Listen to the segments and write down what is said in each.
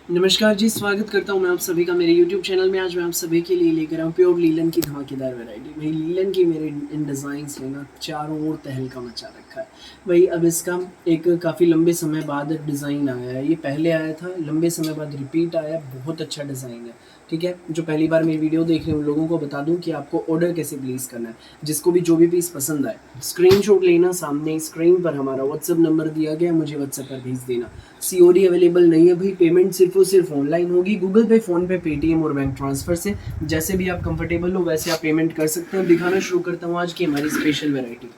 नमस्कार जी, स्वागत करता हूँ मैं आप सभी का मेरे YouTube चैनल में। आज मैं आप सभी के लिए लेकर आऊँ प्योर लीलन की धमाकेदार वैरायटी। भाई लीलन की मेरे इन डिज़ाइंस ने ना चारों ओर तहलका मचा रखा है। भाई अब इसका एक काफ़ी लंबे समय बाद डिज़ाइन आया है। ये पहले आया था, लंबे समय बाद रिपीट आया। बहुत अच्छा डिज़ाइन है, ठीक है। जो पहली बार मेरी वीडियो देख रहे हैं उन लोगों को बता दूं कि आपको ऑर्डर कैसे प्लेस करना है। जिसको भी जो भी पीस पसंद आए स्क्रीनशॉट लेना, सामने स्क्रीन पर हमारा व्हाट्सअप नंबर दिया गया, मुझे व्हाट्सएप पर भेज देना। COD अवेलेबल नहीं है भाई, पेमेंट सिर्फ और सिर्फ ऑनलाइन होगी, गूगल पे, फ़ोन पे, पेटीएम और बैंक ट्रांसफ़र से। जैसे भी आप कंफर्टेबल हो वैसे आप पेमेंट कर सकते हैं। दिखाना शुरू करता हूँ आज की हमारी स्पेशल वेराइटी।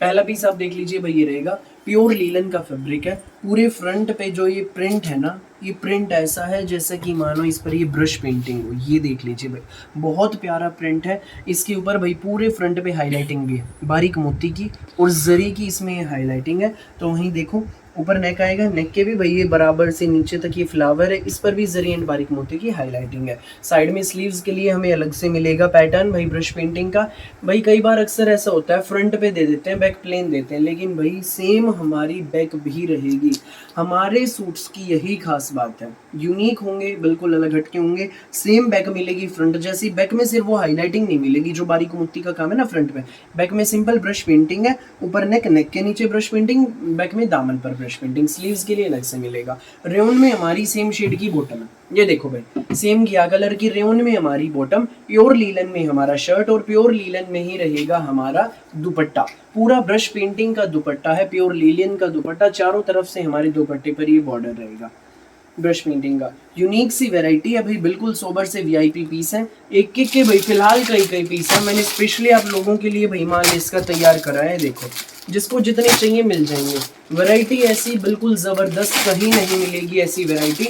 पहला पीस आप देख लीजिए भाई, ये रहेगा प्योर लीलन का फैब्रिक है। पूरे फ्रंट पे जो ये प्रिंट है ना, ये प्रिंट ऐसा है जैसा कि मानो इस पर ये ब्रश पेंटिंग हो। ये देख लीजिए भाई, बहुत प्यारा प्रिंट है। इसके ऊपर भाई पूरे फ्रंट पे हाईलाइटिंग भी है, बारीक मोती की और जरी की इसमें हाईलाइटिंग है। तो वहीं देखो ऊपर नेक आएगा, नेक के भी भाई ये बराबर से नीचे तक ये फ्लावर है, इस पर भी जरी एंड बारीक मोती की हाईलाइटिंग है। साइड में स्लीव्स के लिए हमें अलग से मिलेगा पैटर्न भाई ब्रश पेंटिंग का। भाई कई बार अक्सर ऐसा होता है फ्रंट पे दे देते हैं, बैक प्लेन देते हैं, लेकिन भाई सेम हमारी बैक भी रहेगी। हमारे सूट्स की यही खास बात है, यूनिक होंगे, बिल्कुल अलग हटके होंगे। सेम बैक मिलेगी फ्रंट जैसी। बैक में सिर्फ वो हाईलाइटिंग नहीं मिलेगी जो बारीक मोती का काम है ना फ्रंट में। बैक में सिंपल ब्रश पेंटिंग है, ऊपर नेक, नेक के नीचे ब्रश पेंटिंग, बैक में दामन पर ब्रश पेंटिंग। स्लीव्स के लिए अलग से मिलेगा। रेयन में हमारी सेम शेड की बॉटम है, ये देखो भाई, सेम घिया कलर की रेयन में हमारी बॉटम। प्योर लीलन में हमारा शर्ट और प्योर लीलन में ही रहेगा हमारा दुपट्टा। पूरा ब्रश पेंटिंग का दुपट्टा है, प्योर लीलन का दुपट्टा। चारों तरफ से हमारे दुपट्टे पर ये बॉर्डर रहेगा ब्रश पेंटिंग का। यूनिक सी वैरायटी है भाई, बिल्कुल सोबर से VIP पीस है। एक एक के भाई फिलहाल कई पीस है, मैंने स्पेशली आप लोगों के लिए भाई माल इसका तैयार करा है। देखो जिसको जितने चाहिए मिल जाएंगे। वैरायटी ऐसी बिल्कुल ज़बरदस्त कहीं नहीं मिलेगी ऐसी वैरायटी।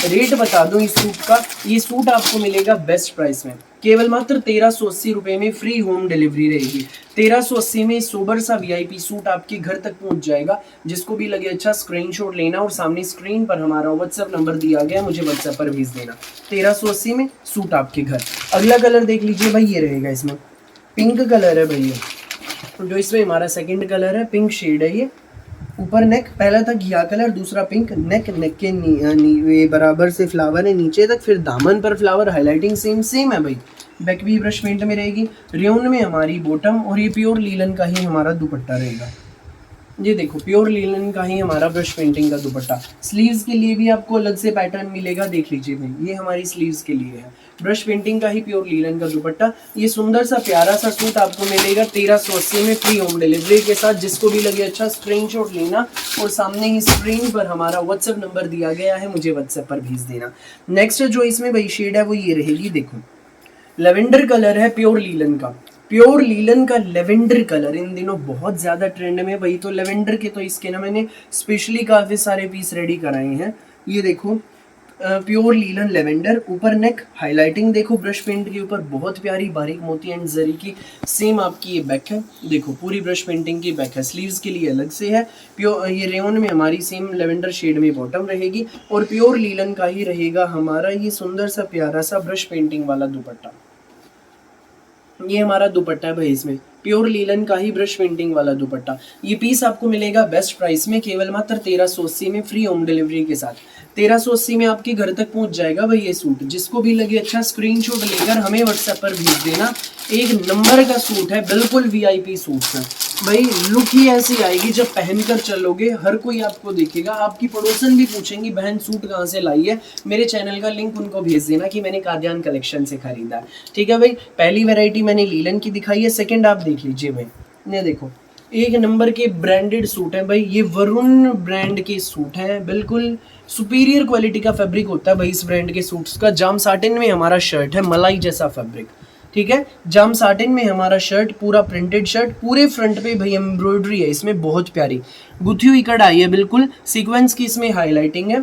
रेट बता दूं इस सूट का, ये सूट आपको मिलेगा बेस्ट प्राइस में, केवल मात्र 1380 रुपये में फ्री होम डिलीवरी रहेगी। 1380 में सोबर सा VIP सूट आपके घर तक पहुंच जाएगा। जिसको भी लगे अच्छा स्क्रीनशॉट लेना और सामने स्क्रीन पर हमारा व्हाट्सएप नंबर दिया गया, मुझे व्हाट्सएप पर भेज देना। 1380 में सूट आपके घर। अगला कलर देख लीजिए भाई, ये रहेगा, इसमें पिंक कलर है भैया, जो इसमें हमारा सेकंड कलर है, पिंक शेड है ये। ऊपर नेक, पहला था घिया कलर, दूसरा पिंक। नेक, नेक के बराबर से फ्लावर है नीचे तक, फिर दामन पर फ्लावर, हाईलाइटिंग सेम है भाई। बैक भी ब्रश पेंट में रहेगी। रेयन में हमारी बॉटम और ये प्योर लीलन का ही हमारा दुपट्टा रहेगा। ये देखो प्योर लीलन का ही हमारा ब्रश पेंटिंग का दुपट्टा। स्लीव्स के लिए भी आपको अलग से पैटर्न मिलेगा, देख लीजिए भाई, ये हमारी स्लीव्स के लिए है। ब्रश पेंटिंग का ही प्योर लीलन का दुपट्टा। ये सुंदर सा प्यारा सा सूट आपको मिलेगा 1380 में फ्री होम डिलीवरी के साथ। जिसको भी लगे अच्छा स्क्रीनशॉट लेना और सामने ही स्क्रीन पर हमारा व्हाट्सएप नंबर दिया गया है, मुझे व्हाट्सएप पर भेज देना। नेक्स्ट जो इसमें भाई शेड है वो ये रहेगी, देखो लेवेंडर कलर है प्योर लीलन का। प्योर लीलन का लेवेंडर कलर इन दिनों बहुत ज़्यादा ट्रेंड में भाई। तो लेवेंडर के तो इसके ना मैंने स्पेशली काफ़ी सारे पीस रेडी कराए हैं। ये देखो प्योर लीलन लेवेंडर। ऊपर नेक, हाईलाइटिंग देखो ब्रश पेंट के ऊपर, बहुत प्यारी बारीक मोती एंड जरी की। सेम आपकी ये बैक है, देखो पूरी ब्रश पेंटिंग की बैक है। स्लीव्स के लिए अलग से है। प्योर ये रेयन में हमारी सेम लेवेंडर शेड में बॉटम रहेगी और प्योर लीलन का ही रहेगा हमारा ये सुंदर सा प्यारा सा ब्रश पेंटिंग वाला दुपट्टा। ये हमारा दुपट्टा है भाई, इसमें प्योर लीलन का ही ब्रश पेंटिंग वाला दुपट्टा। ये पीस आपको मिलेगा बेस्ट प्राइस में, केवल मात्र 1380 में फ्री होम डिलीवरी के साथ। 1380 में आपके घर तक पहुंच जाएगा भाई ये सूट। जिसको भी लगे अच्छा स्क्रीनशॉट लेकर हमें व्हाट्सएप पर भेज देना। एक नंबर का सूट है, बिल्कुल VIP सूट है भाई। लुक ही ऐसी आएगी जब पहनकर चलोगे, हर कोई आपको देखेगा। आपकी पड़ोसन भी पूछेंगी बहन सूट कहाँ से लाई है। मेरे चैनल का लिंक उनको भेज देना कि मैंने कादियान कलेक्शन से खरीदा है, ठीक है भाई। पहली वैरायटी मैंने लीलन की दिखाई है, सेकंड आप देख लीजिए भाई। ये देखो एक नंबर के ब्रांडेड सूट है भाई, ये वरुण ब्रांड के सूट हैं। बिल्कुल सुपीरियर क्वालिटी का फैब्रिक होता है भाई इस ब्रांड के सूट्स का। जाम साटिन में हमारा शर्ट है, मलाई जैसा फैब्रिक, ठीक है। जाम साटिन में हमारा शर्ट, पूरा प्रिंटेड शर्ट। पूरे फ्रंट पे भाई एम्ब्रॉयडरी है इसमें, बहुत प्यारी गुथी हुई कढ़ाई है, बिल्कुल सीक्वेंस की इसमें हाईलाइटिंग है।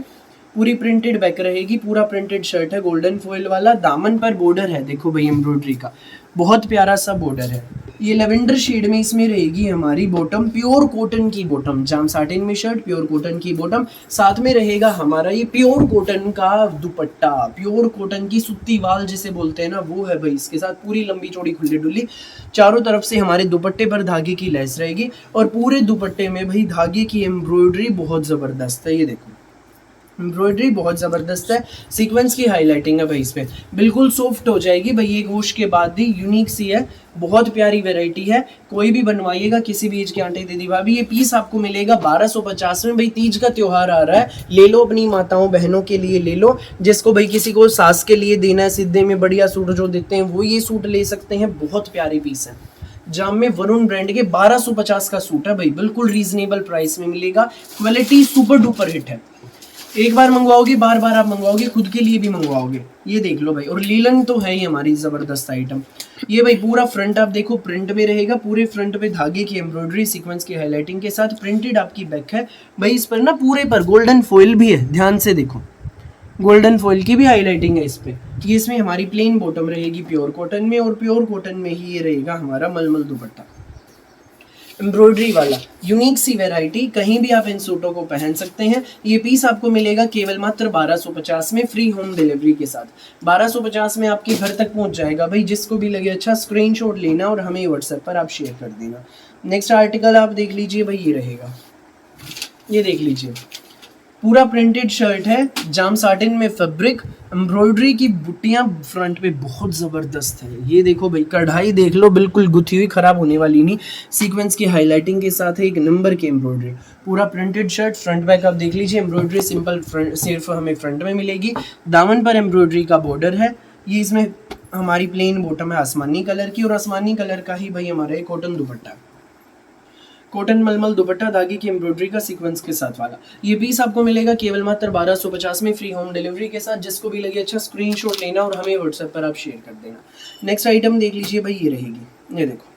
पूरी प्रिंटेड बैक रहेगी, पूरा प्रिंटेड शर्ट है गोल्डन फॉइल वाला। दामन पर बॉर्डर है, देखो भाई एम्ब्रॉयडरी का, बहुत प्यारा सा बॉर्डर है। ये लेवेंडर शेड में इसमें रहेगी हमारी बॉटम, प्योर कॉटन की बॉटम। जाम साटिन में शर्ट, प्योर कॉटन की बॉटम। साथ में रहेगा हमारा ये प्योर कॉटन का दुपट्टा, प्योर कॉटन की सुत्ती वाल जिसे बोलते हैं ना, वो है भाई इसके साथ। पूरी लंबी चौड़ी खुली डुली, चारों तरफ से हमारे दुपट्टे पर धागे की लेस रहेगी और पूरे दुपट्टे में भाई धागे की एम्ब्रॉयडरी बहुत ज़बरदस्त है। ये देखो एम्ब्रॉयडरी बहुत ज़बरदस्त है, सीक्वेंस की हाईलाइटिंग है भाई इस पे, बिल्कुल सॉफ्ट हो जाएगी भाई, एक वॉश के बाद भी यूनिक सी है, बहुत प्यारी वैरायटी है, कोई भी बनवाइएगा किसी भी एज के आंटी दीदी भाभी। ये पीस आपको मिलेगा 1250 में भाई, तीज का त्योहार आ रहा है, ले लो अपनी माताओं बहनों के लिए ले लो, जिसको भाई किसी को सास के लिए देना है, सीधे में बढ़िया सूट जो देते हैं वो ये सूट ले सकते हैं, बहुत प्यारी पीस है। जाम में वरुण ब्रांड के 1250 का सूट है भाई, बिल्कुल रीजनेबल प्राइस में मिलेगा, क्वालिटी सुपर डुपर हिट है, एक बार मंगवाओगे बार बार आप मंगवाओगे, खुद के लिए भी मंगवाओगे। ये देख लो भाई, और लीलन तो है ही हमारी ज़बरदस्त आइटम। ये भाई पूरा फ्रंट आप देखो प्रिंट में रहेगा, पूरे फ्रंट पे धागे की एम्ब्रॉयडरी सीक्वेंस की हाईलाइटिंग के साथ प्रिंटेड आपकी बैक है भाई, इस पर ना पूरे पर गोल्डन फॉइल भी है, ध्यान से देखो गोल्डन फॉइल की भी हाईलाइटिंग है इस पे। ये इसमें हमारी प्लेन बॉटम रहेगी प्योर कॉटन में, और प्योर कॉटन में ही ये रहेगा हमारा मलमल दुपट्टा एम्ब्रॉयडरी वाला, यूनिक सी वैरायटी, कहीं भी आप इन सूटों को पहन सकते हैं। ये पीस आपको मिलेगा केवल मात्र 1250 में, फ्री होम डिलीवरी के साथ। 1250 में आपके घर तक पहुंच जाएगा भाई, जिसको भी लगे अच्छा स्क्रीनशॉट लेना और हमें व्हाट्सएप पर आप शेयर कर देना। नेक्स्ट आर्टिकल आप देख लीजिए भाई, ये रहेगा, ये देख लीजिए पूरा प्रिंटेड शर्ट है, जाम साटिन में फैब्रिक, एम्ब्रॉयडरी की बुट्टियां फ्रंट पे बहुत ज़बरदस्त है। ये देखो भाई, कढ़ाई देख लो, बिल्कुल गुथी हुई, खराब होने वाली नहीं, सीक्वेंस की हाईलाइटिंग के साथ है, एक नंबर की एम्ब्रॉयडरी, पूरा प्रिंटेड शर्ट, फ्रंट बैक आप देख लीजिए, एम्ब्रॉयडरी सिंपल सिर्फ हमें फ्रंट में मिलेगी, दामन पर एम्ब्रॉयडरी का बॉर्डर है। ये इसमें हमारी प्लेन बॉटम है आसमानी कलर की, और आसमानी कलर का ही भाई हमारा कॉटन दुपट्टा है, कॉटन मलमल दुपट्टा धागे की एम्ब्रॉयडरी का सीक्वेंस के साथ वाला। ये पीस आपको मिलेगा केवल मात्र 1250 में, फ्री होम डिलीवरी के साथ। जिसको भी लगे अच्छा स्क्रीनशॉट लेना और हमें व्हाट्सएप पर आप शेयर कर देना। नेक्स्ट आइटम देख लीजिए भाई, ये रहेगी, ये देखो,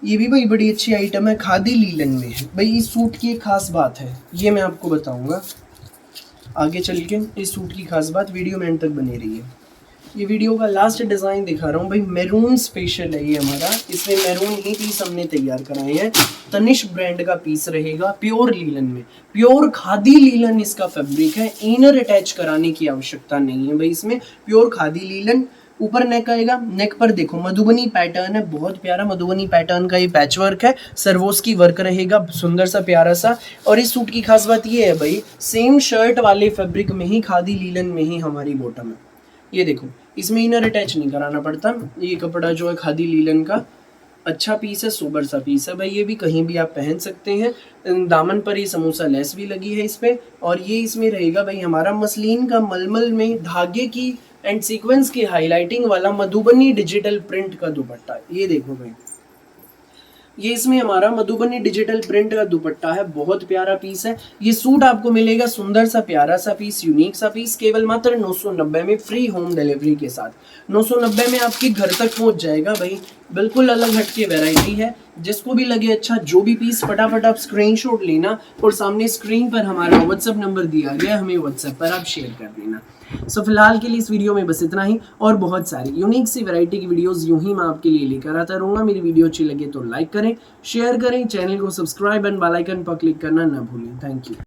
ये भी भाई बड़ी अच्छी आइटम है, खादी लीलन में है भाई। इस सूट की एक खास बात है, ये मैं आपको बताऊंगा आगे चल के। इस सूट की खास बात, वीडियो में एंड तक बने रही है। ये वीडियो का लास्ट डिज़ाइन दिखा रहा हूँ भाई, मैरून स्पेशल है ये हमारा, इसमें मैरून ही पीस हमने तैयार कराए हैं, तनिष्क ब्रांड का पीस रहेगा, प्योर लीलन में, प्योर खादी लीलन इसका फैब्रिक है, इनर अटैच कराने की आवश्यकता नहीं है भाई इसमें, प्योर खादी लीलन। ऊपर नेक आएगा, नेक पर देखो मधुबनी पैटर्न है, बहुत प्यारा मधुबनी पैटर्न का ये पैच वर्क है, सरवोस की वर्क रहेगा, सुंदर सा प्यारा सा। और इस सूट की खास बात ये है भाई, सेम शर्ट वाले फैब्रिक में ही, खादी लीलन में ही हमारी बॉटम है। ये देखो, इसमें इनर अटैच नहीं कराना पड़ता, ये कपड़ा जो है खादी लीलन का, अच्छा पीस है, सोबर सा पीस है भाई, ये भी कहीं भी आप पहन सकते हैं। दामन पर ये समोसा लेस भी लगी है इस पे, और ये इसमें रहेगा भाई हमारा मसलिन का मलमल में धागे की एंड सीक्वेंस की हाईलाइटिंग वाला मधुबनी डिजिटल प्रिंट का दुपट्टा। ये देखो भाई, ये इसमें हमारा मधुबनी डिजिटल प्रिंट का दुपट्टा है, बहुत प्यारा पीस है। ये सूट आपको मिलेगा सुंदर सा प्यारा सा पीस, यूनिक सा पीस, केवल मात्र 990 में, फ्री होम डिलीवरी के साथ। 990 में आपके घर तक पहुंच जाएगा भाई, बिल्कुल अलग हटके वैरायटी है। जिसको भी लगे अच्छा जो भी पीस, फटाफट आप स्क्रीनशॉट लेना, और सामने स्क्रीन पर हमारा व्हाट्सएप नंबर दिया गया है, हमें व्हाट्सएप पर आप शेयर कर देना। सो फिलहाल के लिए इस वीडियो में बस इतना ही, और बहुत सारी यूनिक सी वैरायटी की वीडियोस यूं ही मैं आपके लिए लेकर आता रहूँगा। मेरी वीडियो अच्छी लगे तो लाइक करें, शेयर करें, चैनल को सब्सक्राइब एंड बेल आइकन पर क्लिक करना ना भूलें। Thank you.